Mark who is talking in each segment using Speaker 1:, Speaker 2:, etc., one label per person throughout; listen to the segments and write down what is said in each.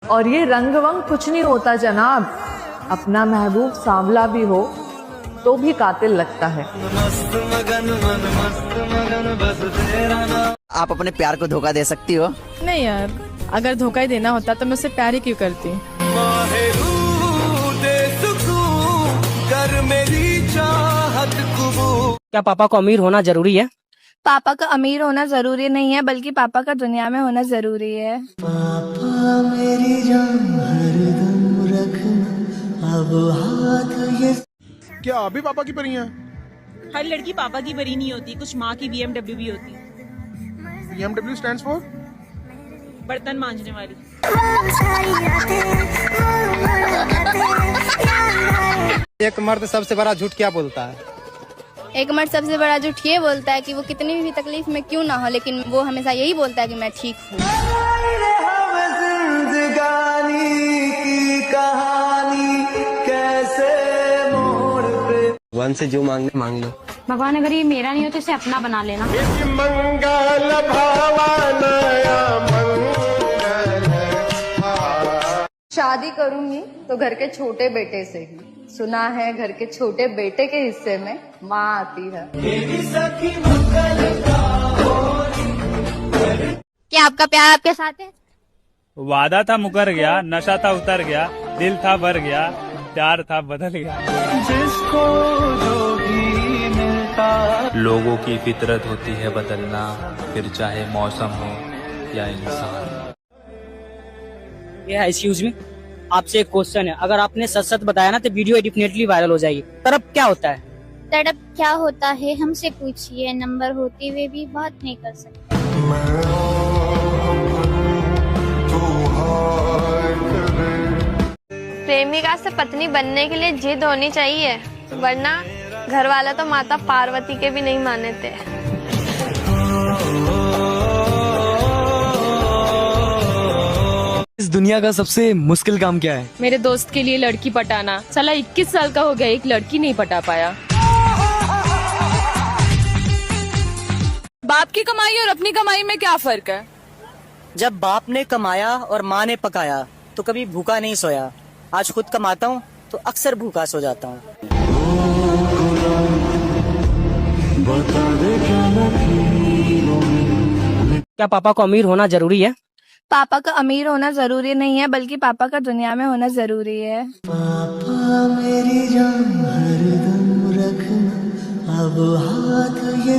Speaker 1: और ये रंग वंग कुछ नहीं होता जनाब, अपना महबूब सांवला भी हो तो भी कातिल लगता है।
Speaker 2: आप अपने प्यार को धोखा दे सकती हो?
Speaker 3: नहीं यार, अगर धोखा ही देना होता तो मैं उससे प्यार ही क्यों करती।
Speaker 4: क्या पापा को अमीर होना जरूरी है?
Speaker 5: पापा का अमीर होना जरूरी नहीं है, बल्कि पापा का दुनिया में होना जरूरी है।
Speaker 6: पापा मेरी जान हरदम रखना अब हाथ ये।
Speaker 7: क्या आप भी पापा की परी हैं?
Speaker 8: हर लड़की पापा की परी नहीं होती, कुछ माँ की BMW भी होती।
Speaker 7: BMW stands for?
Speaker 8: बर्तन मांजने वाली।
Speaker 9: एक मर्द सबसे बड़ा झूठ क्या बोलता है?
Speaker 5: एक मर्द सबसे बड़ा झूठ ये बोलता है कि वो कितनी भी तकलीफ में क्यों ना हो, लेकिन वो हमेशा यही बोलता है कि मैं ठीक हूँ।
Speaker 9: भगवान से जो मांगने मांग लो।
Speaker 10: भगवान अगर ये मेरा नहीं हो तो इसे अपना बना लेना।
Speaker 7: मंगल
Speaker 1: शादी करूंगी तो घर के छोटे बेटे से ही, सुना है घर के छोटे बेटे के हिस्से में माँ आती है।
Speaker 5: क्या आपका प्यार आपके साथ है?
Speaker 11: वादा था मुकर गया, नशा था उतर गया, दिल था भर गया, प्यार था बदल गया।
Speaker 6: जिसको जो भी मिलता।
Speaker 12: लोगों की फितरत होती है बदलना, फिर चाहे मौसम हो या इंसान।
Speaker 4: ये एक्सक्यूज मी, आपसे एक क्वेश्चन है। अगर आपने सच सच बताया ना तो वीडियो डेफिनेटली वायरल हो जाएगी। तड़प क्या होता है?
Speaker 5: तड़प क्या होता है हमसे पूछिए, नंबर होते हुए भी बात नहीं कर सकते। प्रेमिका से पत्नी बनने के लिए जिद होनी चाहिए, वरना घर वाला तो माता पार्वती के भी नहीं माने थे।
Speaker 9: इस दुनिया का सबसे मुश्किल काम क्या है?
Speaker 3: मेरे दोस्त के लिए लड़की पटाना। साला 21 साल का हो गया, एक लड़की नहीं पटा पाया। बाप की कमाई और अपनी कमाई में क्या फर्क है?
Speaker 4: जब बाप ने कमाया और माँ ने पकाया तो कभी भूखा नहीं सोया। आज खुद कमाता हूँ तो अक्सर भूखा सो जाता हूँ। क्या पापा को अमीर होना जरूरी है?
Speaker 5: पापा का अमीर होना जरूरी नहीं है, बल्कि पापा का दुनिया में होना जरूरी है।
Speaker 6: पापा मेरी जान हरदम रखना अब हाथ ये।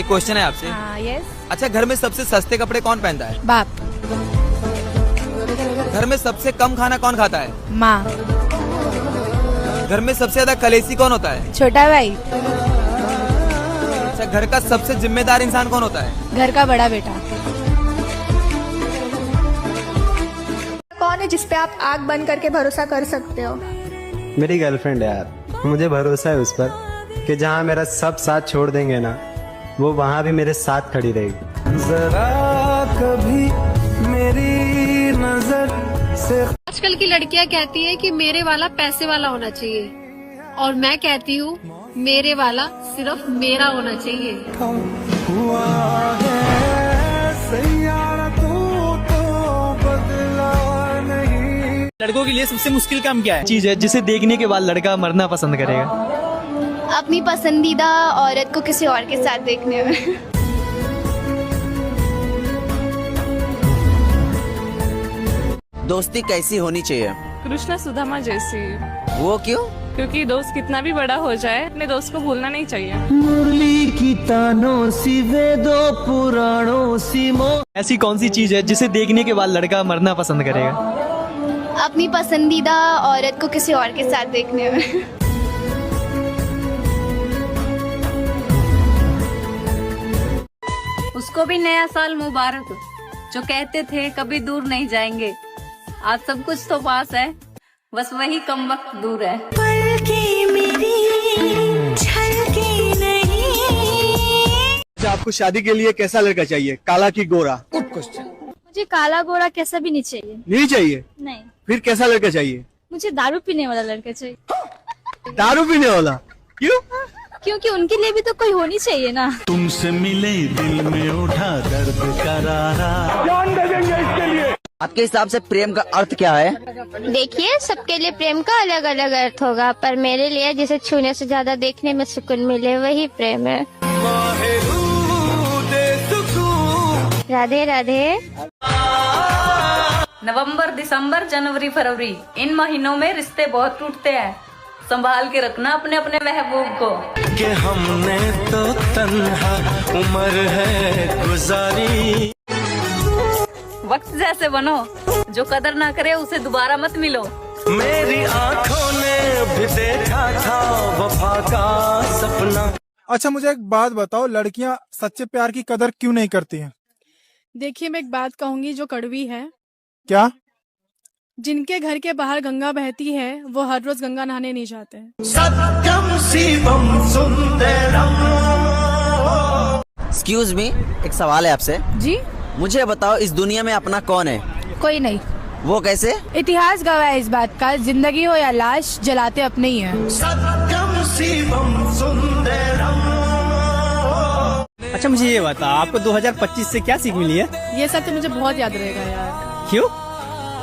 Speaker 2: एक क्वेश्चन है आपसे।
Speaker 5: यस।
Speaker 2: अच्छा, घर में सबसे सस्ते कपड़े कौन पहनता है?
Speaker 3: बाप।
Speaker 2: घर में सबसे कम खाना कौन खाता है?
Speaker 3: माँ।
Speaker 2: घर में सबसे ज्यादा कलेसी कौन होता है?
Speaker 3: छोटा भाई।
Speaker 2: अच्छा, घर का सबसे जिम्मेदार इंसान कौन होता है?
Speaker 3: घर का बड़ा बेटा।
Speaker 5: कौन है जिसपे आप आग बंद करके भरोसा कर सकते हो?
Speaker 9: मेरी गर्लफ्रेंड है यार, मुझे भरोसा है उस पर कि जहाँ मेरा सब साथ छोड़ देंगे ना, वो वहाँ भी मेरे साथ खड़ी रहेगी। जरा कभी मेरी नजर से।
Speaker 10: आजकल की लड़कियां कहती है कि मेरे वाला पैसे वाला होना चाहिए, और मैं कहती हूँ मेरे वाला सिर्फ मेरा होना चाहिए।
Speaker 6: हुआ है सैयारा तो बदला नहीं।
Speaker 4: लड़कों के लिए सबसे मुश्किल काम क्या है?
Speaker 9: चीज है जिसे देखने के बाद लड़का मरना पसंद करेगा।
Speaker 5: अपनी पसंदीदा औरत को किसी और के साथ देखने में।
Speaker 2: दोस्ती कैसी होनी चाहिए?
Speaker 3: कृष्णा सुदामा जैसी।
Speaker 2: वो क्यों?
Speaker 3: क्योंकि दोस्त कितना भी बड़ा हो जाए, अपने दोस्त को भूलना नहीं चाहिए।
Speaker 6: मुरली की तानों सी वेदों पुराणों सी मो।
Speaker 9: ऐसी कौन सी चीज है जिसे देखने के बाद लड़का मरना पसंद करेगा?
Speaker 5: अपनी पसंदीदा औरत को किसी और के साथ देखने में।
Speaker 10: उसको भी नया साल मुबारक। जो कहते थे कभी दूर नहीं जाएंगे, आज सब कुछ तो पास है, बस वही कम वक्त दूर है।
Speaker 7: आपको शादी के लिए कैसा लड़का चाहिए, काला की गोरा? Good question.
Speaker 5: मुझे काला गोरा कैसा भी नहीं चाहिए।
Speaker 7: नहीं चाहिए?
Speaker 5: नहीं।
Speaker 7: फिर कैसा लड़का चाहिए?
Speaker 5: मुझे दारू पीने वाला लड़का चाहिए।
Speaker 7: दारू पीने वाला? क्यों?
Speaker 5: क्योंकि उनके लिए भी तो कोई होनी चाहिए ना।
Speaker 6: तुमसे मिले दिल में उठा दर्द करारा।
Speaker 7: जान दे देंगे इसके लिए।
Speaker 4: आपके हिसाब से प्रेम का अर्थ क्या है?
Speaker 5: देखिए, सबके लिए प्रेम का अलग अलग अर्थ होगा, पर मेरे लिए जिसे छूने से ज्यादा देखने में सुकून मिले वही प्रेम है। राधे राधे।
Speaker 10: नवंबर, दिसंबर, जनवरी, फरवरी, इन महीनों में रिश्ते बहुत टूटते हैं। संभाल के रखना अपने अपने महबूब को।
Speaker 6: कि हमने तो तन्हा उम्र है गुजारी।
Speaker 10: वक्त जैसे बनो, जो कदर ना करे उसे दोबारा मत मिलो।
Speaker 6: मेरी आंखों ने भी देखा था वफा का सपना।
Speaker 7: अच्छा मुझे एक बात बताओ, लड़कियां सच्चे प्यार की कदर क्यों नहीं करती हैं?
Speaker 3: देखिए, मैं एक बात कहूंगी जो कड़वी है।
Speaker 7: क्या?
Speaker 3: जिनके घर के बाहर गंगा बहती है वो हर रोज गंगा नहाने नहीं जाते हैं।
Speaker 6: सत्यम शिवम सुंदरम।
Speaker 4: एक्सक्यूज मी, एक सवाल है आपसे।
Speaker 3: जी?
Speaker 4: मुझे बताओ, इस दुनिया में अपना कौन है?
Speaker 3: कोई नहीं।
Speaker 4: वो कैसे?
Speaker 3: इतिहास गवाह है इस बात का, जिंदगी हो या लाश जलाते अपने ही हैं।
Speaker 6: सत्यम शिवम सुंदरम।
Speaker 2: अच्छा मुझे ये बता, आपको 2025 से क्या सीख मिली है?
Speaker 3: ये साल तो मुझे बहुत याद रहेगा यार,
Speaker 2: क्यों?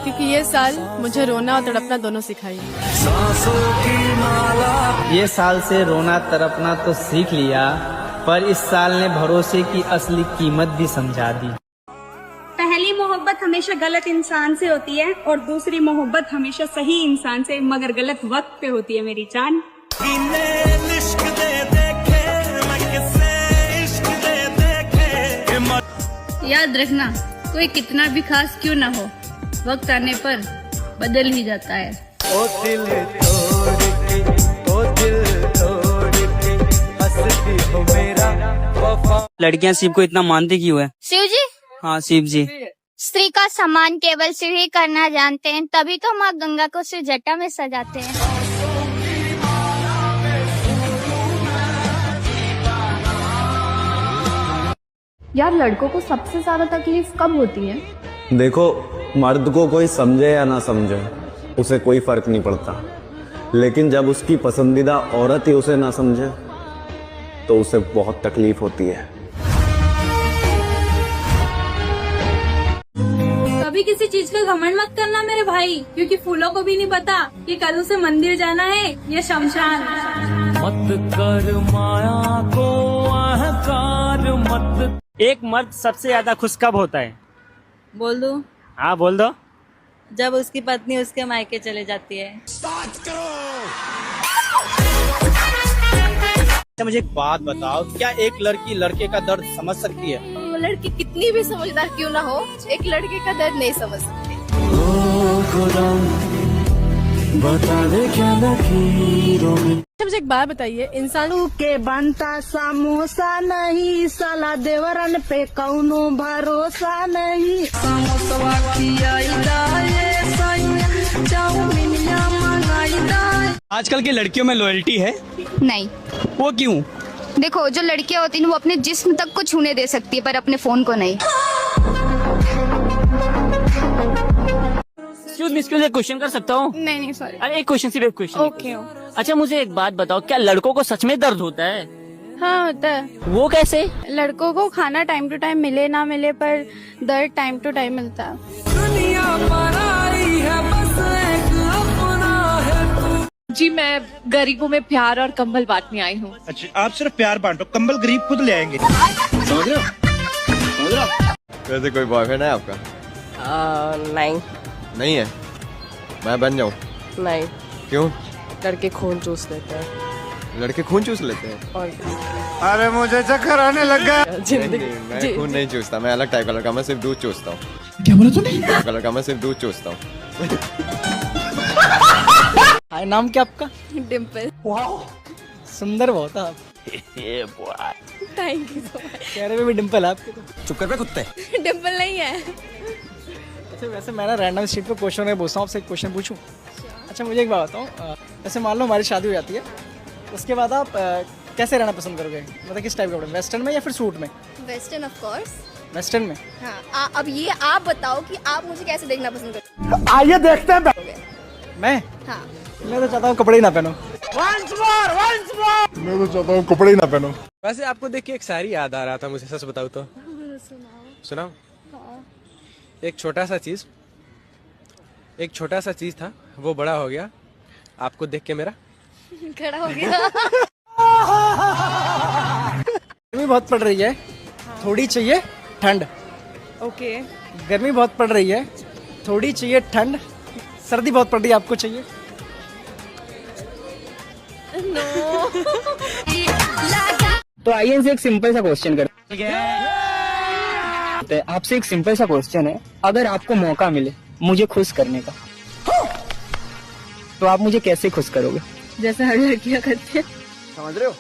Speaker 3: क्योंकि ये साल मुझे रोना और तड़पना दोनों सिखाई।
Speaker 2: ये साल से रोना तड़पना तो सीख लिया, पर इस साल ने भरोसे की असली कीमत भी समझा दी।
Speaker 8: पहली मोहब्बत हमेशा गलत इंसान से होती है और दूसरी मोहब्बत हमेशा सही इंसान से, मगर गलत वक्त पे होती है मेरी जान।
Speaker 10: याद रखना, कोई कितना भी खास क्यों ना हो, वक्त आने पर बदल ही जाता है।
Speaker 9: ओ दिल तोड़ के हंसती हो मेरा वफा।
Speaker 4: लड़कियां शिव को इतना मानती क्यों है?
Speaker 5: शिव जी?
Speaker 4: हाँ शिव जी।
Speaker 5: स्त्री का सम्मान केवल शिव ही करना जानते हैं, तभी तो माँ गंगा को सिर जटा में सजाते हैं।
Speaker 1: यार लड़कों को सबसे ज्यादा तकलीफ कब होती है?
Speaker 9: देखो, मर्द को कोई समझे या ना समझे उसे कोई फर्क नहीं पड़ता, लेकिन जब उसकी पसंदीदा औरत ही उसे ना समझे तो उसे बहुत तकलीफ होती है।
Speaker 10: कभी किसी चीज का घमंड मत करना मेरे भाई, क्योंकि फूलों को भी नहीं पता कि कल उसे मंदिर जाना है या शमशान।
Speaker 6: मत कर माया को अहंकार मत।
Speaker 11: एक मर्द सबसे ज्यादा खुश कब होता है?
Speaker 10: बोल दो।
Speaker 11: हाँ बोल दो।
Speaker 10: जब उसकी पत्नी उसके मायके चले जाती है।
Speaker 2: अच्छा मुझे एक बात बताओ, क्या एक लड़की लड़के का दर्द समझ सकती है?
Speaker 3: वो लड़की कितनी भी समझदार क्यों ना हो, एक लड़के का दर्द नहीं समझ सकती।
Speaker 6: बता दे क्या लकीरों में।
Speaker 3: अच्छा मुझे एक बात बताइए, इंसान
Speaker 8: के बनता समोसा नहीं, साला देवरन पे कौनो भरोसा नहीं। समोसा
Speaker 2: आजकल की लड़कियों में लॉयल्टी है?
Speaker 1: नहीं।
Speaker 2: वो क्यों?
Speaker 1: देखो, जो लड़कियां होती हैं वो अपने जिस्म तक को छूने दे सकती है, पर अपने फोन को नहीं।
Speaker 4: एक्सक्यूज एक क्वेश्चन कर सकता हूँ?
Speaker 3: नहीं सॉरी।
Speaker 4: अरे एक क्वेश्चन, सिर्फ एक क्वेश्चन।
Speaker 3: ओके।
Speaker 4: अच्छा मुझे एक बात बताओ, क्या लड़कों को सच में दर्द होता है?
Speaker 3: हाँ होता है।
Speaker 4: वो कैसे?
Speaker 3: लड़कों को खाना टाइम टू टाइम मिले ना मिले, पर दर्द टाइम टू टाइम मिलता है। जी मैं गरीबों में प्यार और कंबल बांटने आई हूँ।
Speaker 7: अच्छा, आप सिर्फ प्यार बांटो, कंबल गरीब खुद ले आएंगे। समझ रहे हो?
Speaker 9: वैसे कोई बॉयफ्रेंड है आपका?
Speaker 3: नहीं।
Speaker 9: नहीं है? मैं बन जाऊँ?
Speaker 3: नहीं।
Speaker 9: क्यों?
Speaker 3: लड़के खून चूस लेते हैं।
Speaker 9: लड़के खून चूस लेते हैं?
Speaker 3: और
Speaker 7: अरे मुझे चक्कर आने लग गया।
Speaker 9: मैं खून नहीं चूसता, मैं अलग टाइप कलर का, मैं सिर्फ दूध चूसता हूँ।
Speaker 7: क्या बोला तूने?
Speaker 9: कलर का मैं सिर्फ दूध चूसता हूँ।
Speaker 2: हाय, नाम क्या आपका?
Speaker 3: डिम्पल।
Speaker 2: सुंदर बहुत आप।
Speaker 3: Thank you so much.
Speaker 2: चेहरे में भी डिम्पल है आपके तो।
Speaker 9: चुप कर बे कुत्ते।
Speaker 3: डिम्पल नहीं है।
Speaker 2: अच्छा वैसे मैं ना रैंडम स्ट्रीट पे क्वेश्चन में पूछता हूँ, आपसे एक क्वेश्चन पूछूं? अच्छा मुझे एक बात बताओ, जैसे मान लो हमारी शादी हो जाती है, उसके बाद आप कैसे रहना पसंद करोगे? मतलब किस टाइप के कपड़े, वेस्टर्न में या फिर सूट में?
Speaker 1: Western of course.
Speaker 2: वेस्टर्न में?
Speaker 1: हाँ। अब ये आप बताओ कि आप मुझे कैसे देखना पसंद करते?
Speaker 7: आइए देखते हैं।
Speaker 2: मैं?
Speaker 1: हाँ।
Speaker 2: मैं तो चाहता हूँ कपड़े ही ना पहनो।
Speaker 7: मैं तो चाहता हूँ कपड़े ही ना पहनो।
Speaker 9: वैसे आपको देख के एक शायरी याद आ रहा था मुझे, सच बताऊँ तो। सुनाओ? एक छोटा सा चीज एक छोटा सा चीज था, वो बड़ा हो गया आपको देख के मेरा।
Speaker 1: खड़ा हो गया।
Speaker 2: गर्मी बहुत पड़ रही है, थोड़ी चाहिए ठंड।
Speaker 3: ओके।
Speaker 2: गर्मी बहुत पड़ रही है, थोड़ी चाहिए ठंड। सर्दी बहुत पड़ रही है, आपको चाहिए?
Speaker 4: तो आइए इनसे एक सिंपल सा क्वेश्चन करते हैं। आपसे एक सिंपल सा क्वेश्चन है, अगर आपको मौका मिले मुझे खुश करने का, तो आप मुझे कैसे खुश करोगे?
Speaker 3: जैसे हर लड़कियां करती है।
Speaker 2: समझ रहे हो?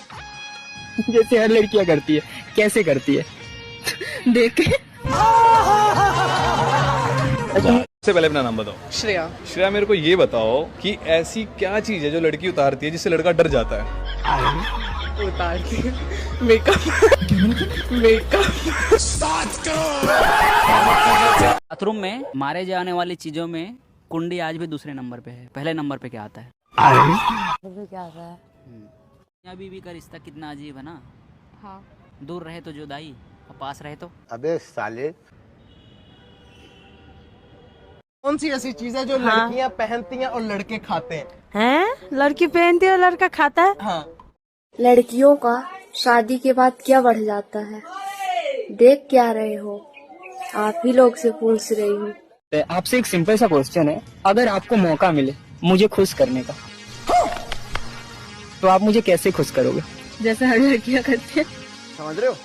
Speaker 4: जैसे हर लड़कियां करती है। कैसे करती है?
Speaker 3: देख के।
Speaker 13: सबसे पहले अपना नाम बताओ।
Speaker 3: श्रेया।
Speaker 13: श्रेया, मेरे को ये बताओ कि ऐसी क्या चीज है जो लड़की उतारती है जिससे लड़का डर जाता है?
Speaker 3: उतारती है मेकअप।
Speaker 14: बाथरूम में मारे जाने वाली चीजों में कुंडी आज भी दूसरे नंबर पे है, पहले नंबर पे क्या आता है?
Speaker 1: क्या आता है?
Speaker 14: मियां बीवी का रिश्ता कितना अजीब है ना।
Speaker 1: हाँ।
Speaker 14: दूर रहे तो जुदाई और पास रहे तो।
Speaker 7: अबे साले,
Speaker 2: कौन सी ऐसी चीज है जो लड़कियां पहनती हैं और लड़के खाते हैं?
Speaker 3: हैं? लड़की पहनती है और लड़का खाता है?
Speaker 2: हाँ।
Speaker 1: लड़कियों का शादी के बाद क्या बढ़ जाता है? देख क्या रहे हो? आप ही लोग से पूछ रही हूँ।
Speaker 4: आपसे एक सिंपल सा क्वेश्चन है, अगर आपको मौका मिले मुझे खुश करने का, तो आप मुझे कैसे खुश करोगे?
Speaker 3: जैसे हर लड़कियां करती है।
Speaker 2: समझ रहे हो?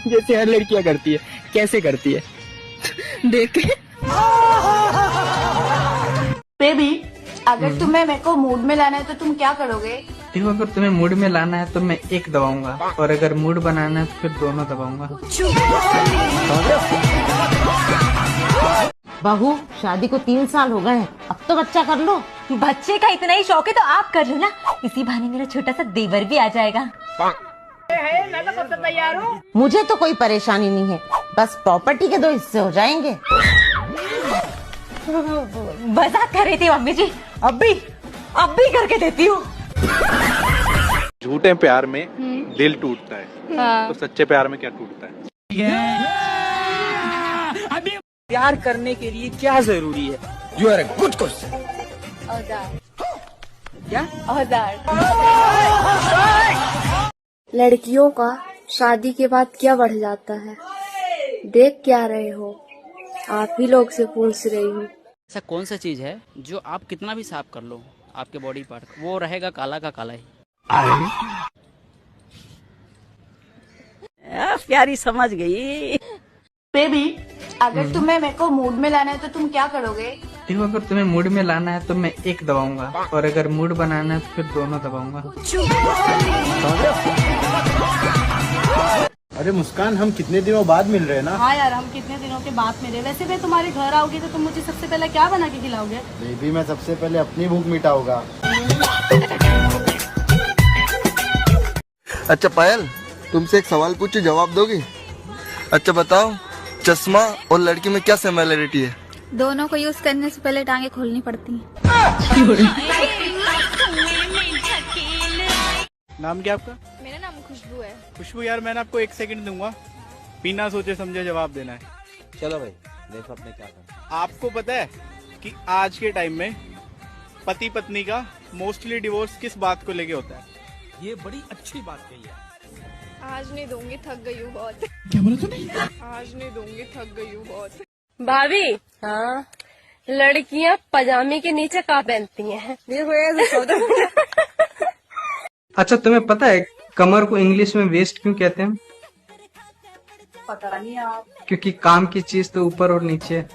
Speaker 4: जैसे हर लड़कियां करती है। कैसे करती है?
Speaker 3: देख के।
Speaker 1: बेबी, अगर तुम्हें मेरे को मूड में लाना है तो तुम क्या करोगे?
Speaker 9: देखो, अगर तुम्हें मूड में लाना है तो मैं एक दबाऊंगा, और अगर मूड बनाना है तो फिर दोनों दबाऊंगा।
Speaker 10: बहू, शादी को 3 साल हो गए हैं, अब तो बच्चा कर लो। बच्चे का इतना ही शौक है तो आप कर लो ना, इसी बहाने मेरा छोटा सा देवर भी आ जाएगा। मैं तो कब से तैयार हूँ। मुझे तो कोई परेशानी नहीं है, बस प्रॉपर्टी के 2 हिस्से हो जाएंगे। मजाक कर रही थी मम्मी जी, अब भी करके देती हूँ।
Speaker 13: झूठे प्यार में दिल टूटता है, तो सच्चे प्यार में क्या टूटता है?
Speaker 4: प्यार करने के लिए क्या जरूरी है? You are a good question. क्या?
Speaker 1: लड़कियों का शादी के बाद क्या बढ़ जाता है? देख क्या रहे हो? आप ही लोग से पूछ रही हूँ।
Speaker 14: ऐसा कौन सा चीज है जो आप कितना भी साफ कर लो आपके बॉडी पार्ट, वो रहेगा काला का काला ही?
Speaker 10: प्यारी समझ गई।
Speaker 1: बेबी, अगर तुम्हें मेरे को मूड में लाना है तो तुम क्या करोगे?
Speaker 9: देखो, अगर तुम्हें मूड में लाना है तो मैं एक दबाऊंगा, और अगर मूड बनाना है तो फिर दोनों दबाऊंगा।
Speaker 7: अरे मुस्कान, हम कितने दिनों बाद मिल रहे हैं ना?
Speaker 3: हाँ यार, हम कितने दिनों के बाद मिले। वैसे मैं तुम्हारे घर आओगी तो तुम मुझे सबसे पहले क्या बना के खिलाओगे?
Speaker 7: बेबी, मैं सबसे पहले अपनी भूख मिटाऊंगा।
Speaker 6: अच्छा पायल, तुमसे एक सवाल पूछूं, जवाब दोगी? अच्छा बताओ, चश्मा और लड़की में क्या सिमिलरिटी है?
Speaker 5: दोनों को यूज करने से पहले टांगे खोलनी पड़ती हैं।
Speaker 11: नाम क्या आपका?
Speaker 3: मेरा नाम खुशबू है।
Speaker 11: खुशबू यार, मैंने आपको 1 सेकंड दूंगा, बिना सोचे समझे जवाब देना है।
Speaker 7: चलो भाई, देखो आपने क्या कहा।
Speaker 11: आपको पता है कि आज के टाइम में पति पत्नी का मोस्टली डिवोर्स किस बात को लेके होता है?
Speaker 2: ये बड़ी अच्छी बात कही है।
Speaker 3: आज नहीं दूंगी, थक गई हूँ बहुत।
Speaker 2: क्या बोला तूने?
Speaker 3: आज नहीं दूंगी, थक गई हूँ बहुत।
Speaker 10: भाभी, हाँ, लड़कियाँ पजामे के नीचे क्या पहनती हैं?
Speaker 9: अच्छा, तुम्हें पता है कमर को इंग्लिश में वेस्ट क्यों कहते हैं?
Speaker 3: पता नहीं आप।
Speaker 9: क्योंकि काम की चीज तो ऊपर और नीचे है।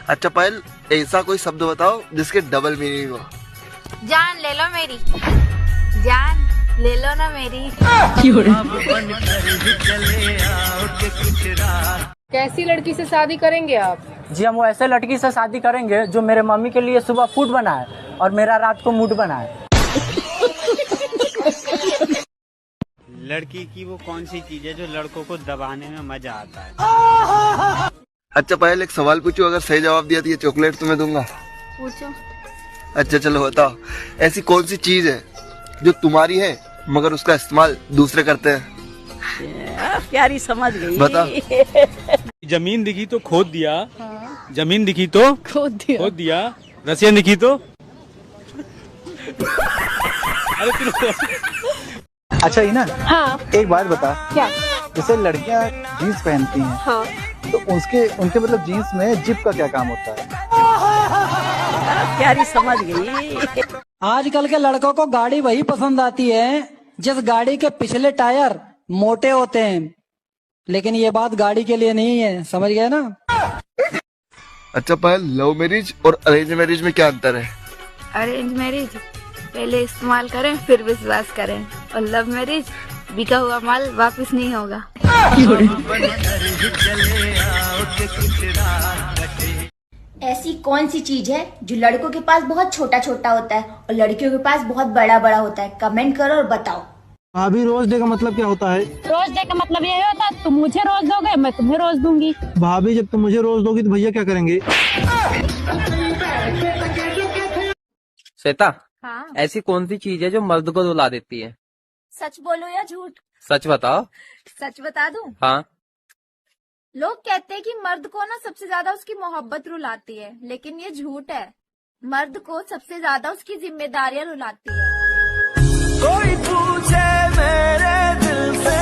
Speaker 6: अच्छा पायल, ऐसा कोई शब्द बताओ जिसके डबल मीनिंग हो।
Speaker 5: जान ले लो मेरी, जान ले लो ना मेरी।
Speaker 10: कैसी लड़की से शादी करेंगे आप?
Speaker 4: जी, हम वो ऐसे लड़की से शादी करेंगे जो मेरे मम्मी के लिए सुबह फूड बनाए और मेरा रात को मूड बनाए।
Speaker 11: लड़की की वो कौन सी चीज है जो लड़कों को दबाने में मजा आता है?
Speaker 6: अच्छा पायल, एक सवाल पूछूं, अगर सही जवाब दिया तो ये चॉकलेट तुम्हें दूंगा।
Speaker 5: पूछो।
Speaker 6: अच्छा चलो बताओ, ऐसी कौन सी चीज है जो तुम्हारी है मगर उसका इस्तेमाल दूसरे करते हैं?
Speaker 10: प्यारी समझ गई।
Speaker 6: बता।
Speaker 15: जमीन दिखी तो खोद दिया, जमीन दिखी तो खोद दिया, रसियन दिखी तो अरे
Speaker 16: अच्छा इना,
Speaker 17: हाँ।
Speaker 16: एक बात बता,
Speaker 17: क्या?
Speaker 16: जैसे लड़कियां जीन्स पहनती हैं,
Speaker 17: हाँ।
Speaker 16: तो उनके मतलब जीन्स में जिप का क्या काम होता है?
Speaker 17: प्यारी समझ गई।
Speaker 18: आजकल के लड़कों को गाड़ी वही पसंद आती है जिस गाड़ी के पिछले टायर मोटे होते हैं, लेकिन ये बात गाड़ी के लिए नहीं है, समझ गए ना?
Speaker 6: अच्छा पायल, लव मैरिज और अरेंज मैरिज में क्या अंतर है?
Speaker 1: अरेंज मैरिज पहले इस्तेमाल करें फिर विश्वास करें, और लव मैरिज बिका हुआ माल वापस नहीं होगा।
Speaker 10: ऐसी कौन सी चीज है जो लड़कों के पास बहुत छोटा छोटा होता है और लड़कियों के पास बहुत बड़ा बड़ा होता है? कमेंट करो और बताओ।
Speaker 9: भाभी रोज डे का मतलब क्या होता है?
Speaker 17: रोज डे का मतलब यही होता है तुम मुझे रोज दोगे, मैं तुम्हें रोज दूंगी।
Speaker 9: भाभी जब तुम मुझे रोज दोगी तो भैया क्या करेंगे?
Speaker 19: श्वेता,
Speaker 10: हाँ।
Speaker 19: ऐसी कौन सी चीज है जो मर्द को रुला देती है?
Speaker 10: सच बोलो या झूठ?
Speaker 19: सच बताओ।
Speaker 10: सच बता दूं?
Speaker 19: हाँ।
Speaker 10: लोग कहते हैं कि मर्द को ना सबसे ज्यादा उसकी मोहब्बत रुलाती है, लेकिन ये झूठ है। मर्द को सबसे ज्यादा उसकी जिम्मेदारियां रुलाती है।
Speaker 20: कोई पूछे मेरे दिल से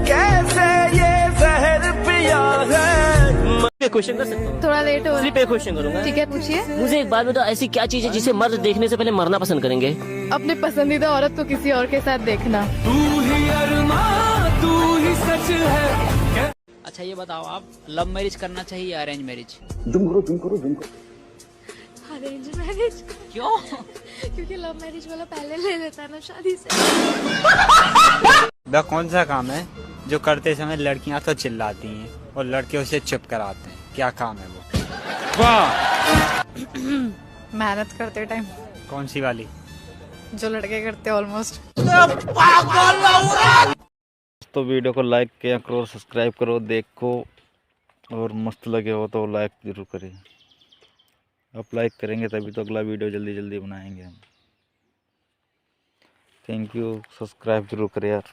Speaker 20: कैसे ये जहर पिया है।
Speaker 21: क्वेश्चन कर सकता हूँ?
Speaker 3: थोड़ा लेट हो
Speaker 21: सिर्फ एक क्वेश्चन करूंगा।
Speaker 3: ठीक है, पूछिए।
Speaker 21: मुझे एक बात बताओ, ऐसी क्या चीज है जिसे मर्द देखने से पहले मरना पसंद करेंगे?
Speaker 3: अपने पसंदीदा औरत को किसी और के साथ देखना।
Speaker 20: तू ही अरमां, तू ही सच है।
Speaker 14: अच्छा ये बताओ, आप लव मैरिज करना चाहिए या अरेंज मैरिज?
Speaker 16: जुम करो।
Speaker 1: Arrange marriage.
Speaker 14: क्यों?
Speaker 1: क्योंकि लव मैरिज वाला पहले ले लेता है ना शादी से।
Speaker 22: वह कौन सा काम है जो करते समय लड़कियां तो चिल्लाती हैं और लड़के उसे चुप कराते हैं? क्या काम है वो? वाह।
Speaker 3: मेहनत करते टाइम।
Speaker 22: कौन सी वाली?
Speaker 3: जो लड़के करते ऑलमोस्ट।
Speaker 23: तो वीडियो को लाइक किया करो, सब्सक्राइब करो, देखो, और मस्त लगे हो तो लाइक जरूर करें। आप लाइक करेंगे तभी तो अगला वीडियो जल्दी जल्दी बनाएंगे हम। थैंक यू, सब्सक्राइब जरूर करें यार।